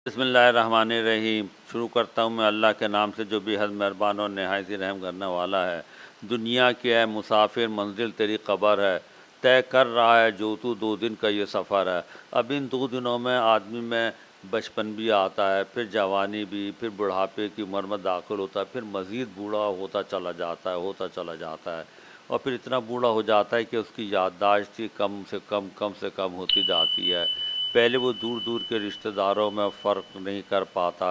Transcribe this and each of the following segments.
بسم اللہ الرحمن الرحیم۔ شروع کرتا ہوں میں اللہ کے نام سے جو بے حد مہربان اور نہایت ہی رحم کرنے والا ہے۔ دنیا کے ہے مسافر، منزل تیری قبر ہے، طے کر رہا ہے جو تو 2 دن کا یہ سفر ہے۔ اب ان 2 دنوں میں آدمی میں بچپن بھی آتا ہے، پھر جوانی بھی، پھر بڑھاپے کی عمر میں داخل ہوتا ہے، پھر مزید بوڑھا ہوتا چلا جاتا ہے اور پھر اتنا بوڑھا ہو جاتا ہے کہ اس کی یادداشت ہی کم سے کم ہوتی جاتی ہے۔ پہلے وہ دور دور کے رشتہ داروں میں فرق نہیں کر پاتا،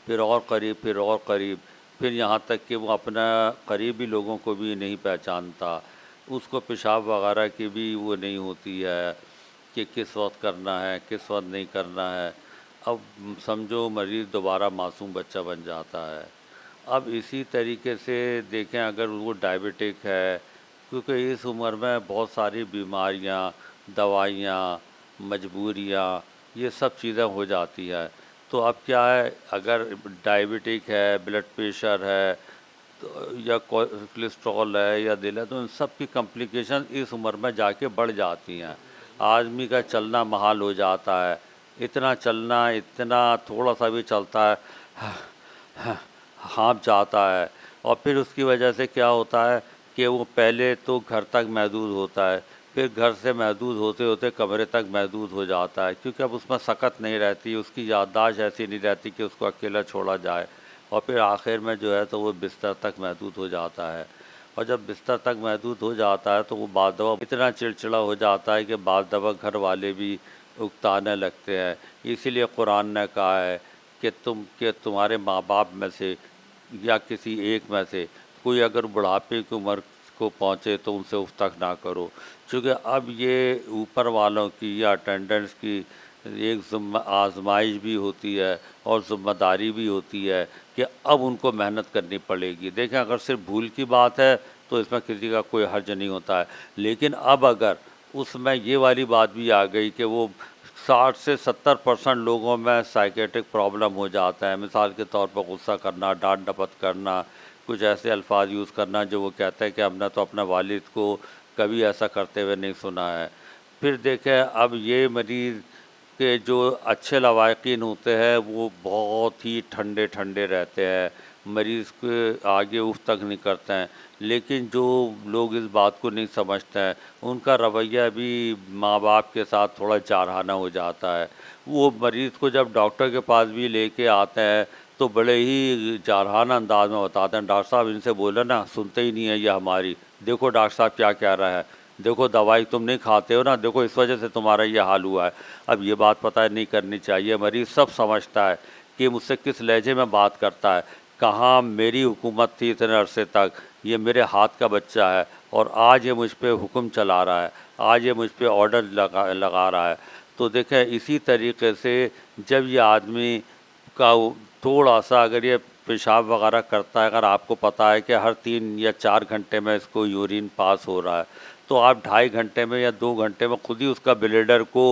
پھر اور قریب، پھر یہاں تک کہ وہ اپنا قریبی لوگوں کو بھی نہیں پہچانتا۔ اس کو پیشاب وغیرہ کی بھی وہ نہیں ہوتی ہے کہ کس وقت کرنا ہے کس وقت نہیں کرنا ہے۔ اب سمجھو مریض دوبارہ معصوم بچہ بن جاتا ہے۔ اب اسی طریقے سے دیکھیں اگر وہ ڈائبٹک ہے، کیونکہ اس عمر میں بہت ساری بیماریاں، دوائیاں، مجبوریاں، یہ سب چیزیں ہو جاتی ہے۔ تو اب کیا ہے، اگر ڈائبٹک ہے، بلڈ پریشر ہے یا کولیسٹرول ہے یا دل ہے، تو ان سب کی کمپلیکیشن اس عمر میں جا کے بڑھ جاتی ہیں۔ آدمی کا چلنا محال ہو جاتا ہے، اتنا چلنا، اتنا تھوڑا سا بھی چلتا ہے ہانپ جاتا ہے۔ اور پھر اس کی وجہ سے کیا ہوتا ہے کہ وہ پہلے تو گھر تک محدود ہوتا ہے، پھر گھر سے محدود ہوتے ہوتے کمرے تک محدود ہو جاتا ہے، کیونکہ اب اس میں سکت نہیں رہتی، اس کی یادداشت ایسی نہیں رہتی کہ اس کو اکیلا چھوڑا جائے، اور پھر آخر میں جو ہے تو وہ بستر تک محدود ہو جاتا ہے۔ اور جب بستر تک محدود ہو جاتا ہے تو وہ بعض دفعہ اتنا چڑچڑا ہو جاتا ہے کہ بعض دفعہ گھر والے بھی اکتانے لگتے ہیں۔ اسی لیے قرآن نے کہا ہے کہ تمہارے ماں باپ میں سے یا کسی ایک میں سے کوئی اگر بڑھاپے کی عمر کو پہنچے تو ان سے اف تک نہ کرو، چونکہ اب یہ اوپر والوں کی یا اٹینڈنٹس کی ایک آزمائش بھی ہوتی ہے اور ذمہ داری بھی ہوتی ہے کہ اب ان کو محنت کرنی پڑے گی۔ دیکھیں اگر صرف بھول کی بات ہے تو اس میں کسی کا کوئی حرج نہیں ہوتا ہے، لیکن اب اگر اس میں یہ والی بات بھی آ گئی کہ وہ 60 سے 70% لوگوں میں سائیکیٹرک پرابلم ہو جاتا ہے، مثال کے طور پر غصہ کرنا، ڈانٹ ڈپٹ کرنا، کچھ ایسے الفاظ یوز کرنا جو وہ کہتا ہے کہ ہم نے تو اپنے والد کو کبھی ایسا کرتے ہوئے نہیں سنا ہے۔ پھر دیکھیں اب یہ مریض کے جو اچھے لواحقین ہوتے ہیں وہ بہت ہی ٹھنڈے رہتے ہیں، مریض کے آگے اف تک نہیں کرتے ہیں، لیکن جو لوگ اس بات کو نہیں سمجھتے ہیں ان کا رویہ بھی ماں باپ کے ساتھ تھوڑا جارحانہ ہو جاتا ہے۔ وہ مریض کو جب ڈاکٹر کے پاس بھی لے کے آتے ہیں تو بڑے ہی جارحانہ انداز میں بتاتے ہیں، ڈاکٹر صاحب ان سے بولے نا، سنتے ہی نہیں ہے یہ ہماری، دیکھو ڈاکٹر صاحب کیا کہہ رہا ہے، دیکھو دوائی تم نہیں کھاتے ہو نا، دیکھو اس وجہ سے تمہارا یہ حال ہوا ہے۔ اب یہ بات پتہ نہیں کرنی چاہیے، مریض سب سمجھتا ہے کہ مجھ سے کس لہجے میں بات کرتا ہے، کہاں میری حکومت تھی اتنے عرصے تک، یہ میرے ہاتھ کا بچہ ہے اور آج یہ مجھ پہ حکم چلا رہا ہے، آج یہ مجھ پہ آرڈر لگا رہا ہے۔ تو دیکھیں اسی طریقے سے جب یہ آدمی کا تھوڑا سا اگر یہ پیشاب وغیرہ کرتا ہے، اگر آپ کو پتہ ہے کہ ہر 3 یا 4 گھنٹے میں اس کو یورین پاس ہو رہا ہے، تو آپ 2.5 گھنٹے میں یا 2 گھنٹے میں خود ہی اس کا بلیڈر کو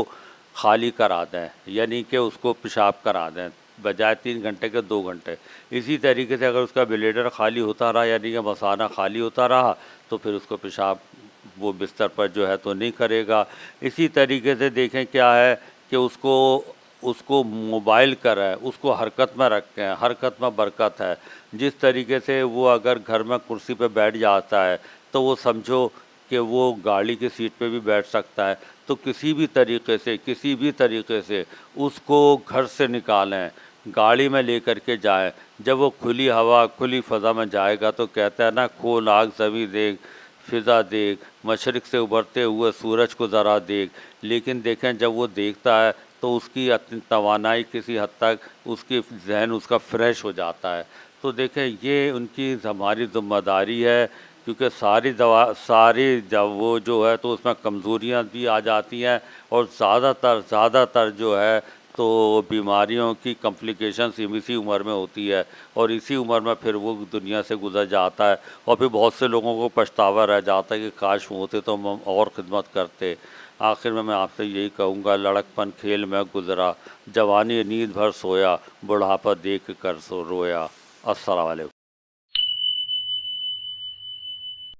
خالی کرا دیں، یعنی کہ اس کو پیشاب کرا دیں، بجائے 3 گھنٹے کے 2 گھنٹے۔ اسی طریقے سے اگر اس کا بلیڈر خالی ہوتا رہا، یعنی کہ مثانہ خالی ہوتا رہا، تو پھر اس کو پیشاب وہ بستر پر جو ہے تو نہیں کرے گا۔ اسی طریقے سے دیکھیں کیا ہے کہ اس کو موبائل کریں، اس کو حرکت میں رکھیں، حرکت میں برکت ہے۔ جس طریقے سے وہ اگر گھر میں کرسی پہ بیٹھ جاتا ہے تو وہ سمجھو کہ وہ گاڑی کی سیٹ پہ بھی بیٹھ سکتا ہے۔ تو کسی بھی طریقے سے اس کو گھر سے نکالیں، گاڑی میں لے کر کے جائیں۔ جب وہ کھلی ہوا، کھلی فضا میں جائے گا تو کہتا ہے نا، کھول آنکھ زمیں دیکھ، فضا دیکھ، مشرق سے ابھرتے ہوئے سورج کو ذرا دیکھ۔ لیکن دیکھیں جب وہ دیکھتا ہے تو اس کی اپنی توانائی کسی حد تک، اس کی ذہن اس کا فریش ہو جاتا ہے۔ تو دیکھیں یہ ان کی ہماری ذمہ داری ہے، کیونکہ ساری وہ جو ہے تو اس میں کمزوریاں بھی آ جاتی ہیں، اور زیادہ تر جو ہے تو بیماریوں کی کمپلیکیشنز اسی عمر میں ہوتی ہے، اور اسی عمر میں پھر وہ دنیا سے گزر جاتا ہے، اور پھر بہت سے لوگوں کو پچھتاوا رہ جاتا ہے کہ کاش وہ ہوتے تو ہم اور خدمت کرتے۔ آخر میں آپ سے یہی کہوں گا، لڑکپن کھیل میں گزرا، جوانی نیند بھر سویا، بڑھاپا دیکھ کر سو رویا۔ السلام علیکم۔